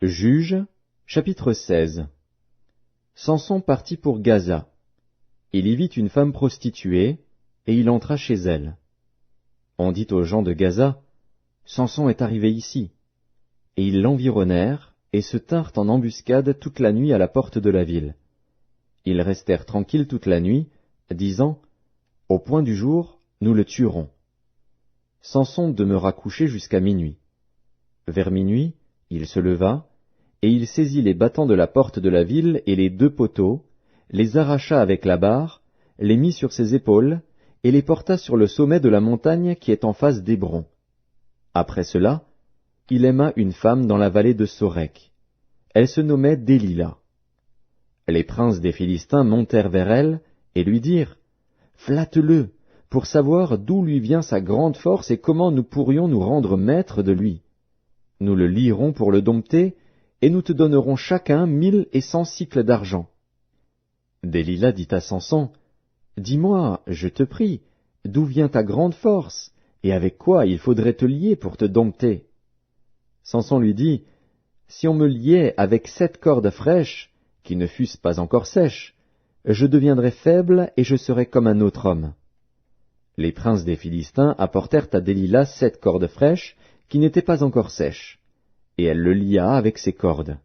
Juges, chapitre 16. Samson partit pour Gaza. Il y vit une femme prostituée, et il entra chez elle. On dit aux gens de Gaza, Samson est arrivé ici. Et ils l'environnèrent, et se tinrent en embuscade toute la nuit à la porte de la ville. Ils restèrent tranquilles toute la nuit, disant, Au point du jour, nous le tuerons. Samson demeura couché jusqu'à minuit. Vers minuit, il se leva, et il saisit les battants de la porte de la ville et les 2 poteaux, les arracha avec la barre, les mit sur ses épaules, et les porta sur le sommet de la montagne qui est en face d'Hébron. Après cela, il aima une femme dans la vallée de Sorek. Elle se nommait Délila. Les princes des Philistins montèrent vers elle, et lui dirent, Flatte-le, pour savoir d'où lui vient sa grande force et comment nous pourrions nous rendre maîtres de lui. Nous le lierons pour le dompter, et nous te donnerons chacun 1100 sicles d'argent. Délila dit à Samson, Dis-moi, je te prie, d'où vient ta grande force, et avec quoi il faudrait te lier pour te dompter? Samson lui dit, Si on me liait avec 7 cordes fraîches, qui ne fussent pas encore sèches, je deviendrais faible et je serais comme un autre homme. Les princes des Philistins apportèrent à Délila 7 cordes fraîches, qui n'étaient pas encore sèches, et elle le lia avec ses cordes.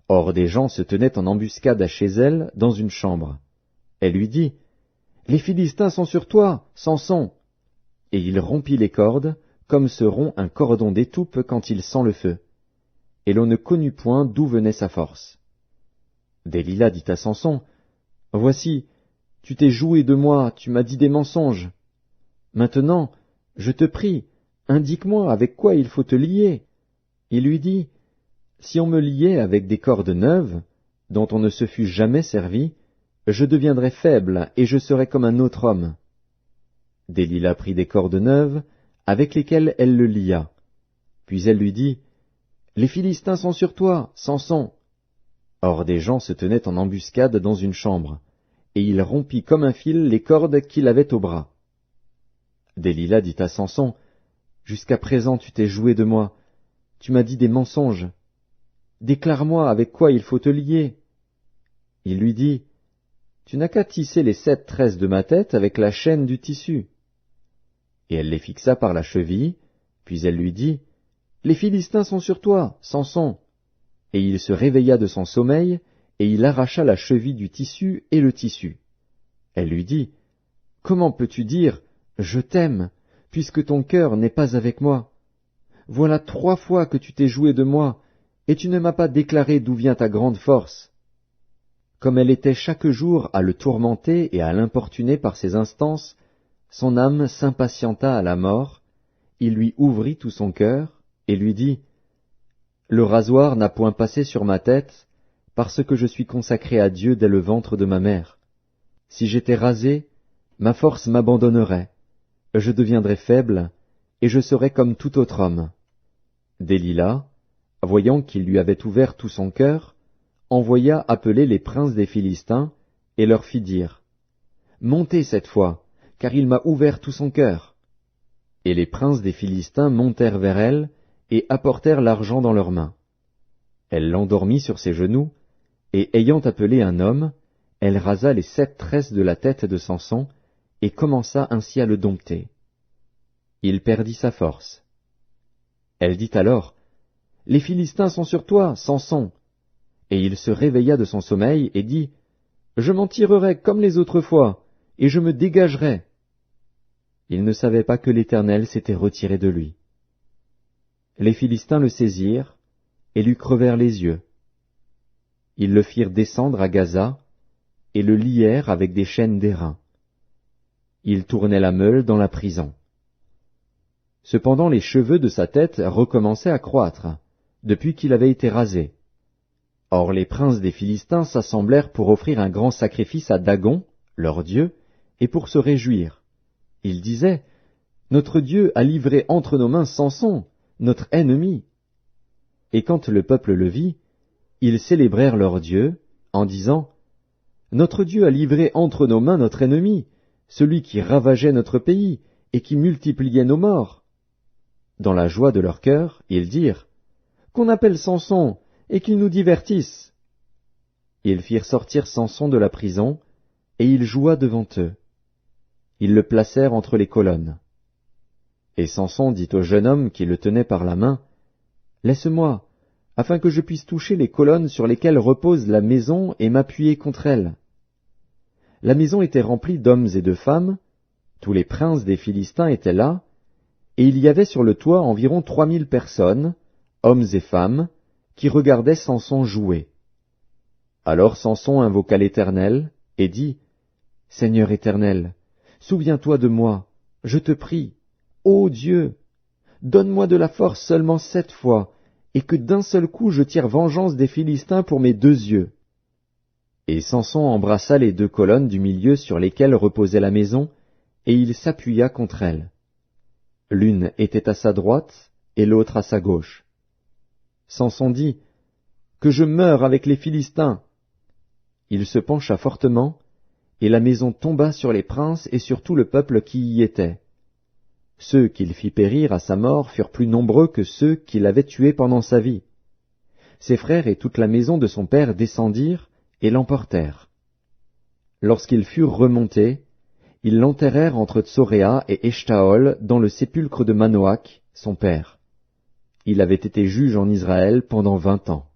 Or des gens se tenaient en embuscade à chez elle, dans une chambre. Elle lui dit, Les Philistins sont sur toi, Samson. Et il rompit les cordes, comme se rompt un cordon d'étoupe quand il sent le feu. Et l'on ne connut point d'où venait sa force. Délila dit à Samson, Voici, tu t'es joué de moi, tu m'as dit des mensonges. Maintenant, je te prie, indique-moi avec quoi il faut te lier. Il lui dit, Si on me liait avec des cordes neuves, dont on ne se fût jamais servi, je deviendrais faible et je serais comme un autre homme. Délila prit des cordes neuves, avec lesquelles elle le lia. Puis elle lui dit, Les Philistins sont sur toi, Samson. Or des gens se tenaient en embuscade dans une chambre, et il rompit comme un fil les cordes qu'il avait au bras. Délila dit à Samson, Jusqu'à présent tu t'es joué de moi, tu m'as dit des mensonges. Déclare-moi avec quoi il faut te lier. Il lui dit, Tu n'as qu'à tisser les 7 tresses de ma tête avec la chaîne du tissu. Et elle les fixa par la cheville, puis elle lui dit, Les Philistins sont sur toi, Samson. Et il se réveilla de son sommeil, et il arracha la cheville du tissu et le tissu. Elle lui dit, Comment peux-tu dire, Je t'aime, puisque ton cœur n'est pas avec moi? Voilà 3 fois que tu t'es joué de moi, et tu ne m'as pas déclaré d'où vient ta grande force. Comme elle était chaque jour à le tourmenter et à l'importuner par ses instances, son âme s'impatienta à la mort, il lui ouvrit tout son cœur, et lui dit, Le rasoir n'a point passé sur ma tête, parce que je suis consacré à Dieu dès le ventre de ma mère. Si j'étais rasé, ma force m'abandonnerait, je deviendrais faible, et je serais comme tout autre homme. Délila, voyant qu'il lui avait ouvert tout son cœur, envoya appeler les princes des Philistins, et leur fit dire, Montez cette fois, car il m'a ouvert tout son cœur. Et les princes des Philistins montèrent vers elle, et apportèrent l'argent dans leurs mains. Elle l'endormit sur ses genoux, et ayant appelé un homme, elle rasa les 7 tresses de la tête de Samson, et commença ainsi à le dompter. Il perdit sa force. Elle dit alors, Les Philistins sont sur toi, Samson. Et il se réveilla de son sommeil et dit, Je m'en tirerai comme les autres fois, et je me dégagerai. Il ne savait pas que l'Éternel s'était retiré de lui. Les Philistins le saisirent, et lui crevèrent les yeux. Ils le firent descendre à Gaza, et le lièrent avec des chaînes d'airain. Il tournait la meule dans la prison. Cependant les cheveux de sa tête recommençaient à croître, depuis qu'il avait été rasé. Or les princes des Philistins s'assemblèrent pour offrir un grand sacrifice à Dagon, leur dieu, et pour se réjouir. Ils disaient, Notre Dieu a livré entre nos mains Samson, notre ennemi. Et quand le peuple le vit, ils célébrèrent leur Dieu, en disant, Notre Dieu a livré entre nos mains notre ennemi, celui qui ravageait notre pays, et qui multipliait nos morts. Dans la joie de leur cœur, ils dirent, qu'on appelle Samson, et qu'il nous divertisse. » Ils firent sortir Samson de la prison, et il joua devant eux. Ils le placèrent entre les colonnes. Et Samson dit au jeune homme qui le tenait par la main, « Laisse-moi, afin que je puisse toucher les colonnes sur lesquelles repose la maison et m'appuyer contre elles. » La maison était remplie d'hommes et de femmes, tous les princes des Philistins étaient là, et il y avait sur le toit environ 3000 personnes, hommes et femmes, qui regardaient Samson jouer. Alors Samson invoqua l'Éternel, et dit, « Seigneur Éternel, souviens-toi de moi, je te prie, ô Dieu, donne-moi de la force seulement 7 fois, et que d'un seul coup je tire vengeance des Philistins pour mes 2 yeux. » Et Samson embrassa les 2 colonnes du milieu sur lesquelles reposait la maison, et il s'appuya contre elles. L'une était à sa droite, et l'autre à sa gauche. Samson dit, « Que je meure avec les Philistins !» Il se pencha fortement, et la maison tomba sur les princes et sur tout le peuple qui y était. Ceux qu'il fit périr à sa mort furent plus nombreux que ceux qu'il avait tués pendant sa vie. Ses frères et toute la maison de son père descendirent et l'emportèrent. Lorsqu'ils furent remontés, ils l'enterrèrent entre Tsoréa et Eshtaol dans le sépulcre de Manoach, son père. Il avait été juge en Israël pendant 20 ans.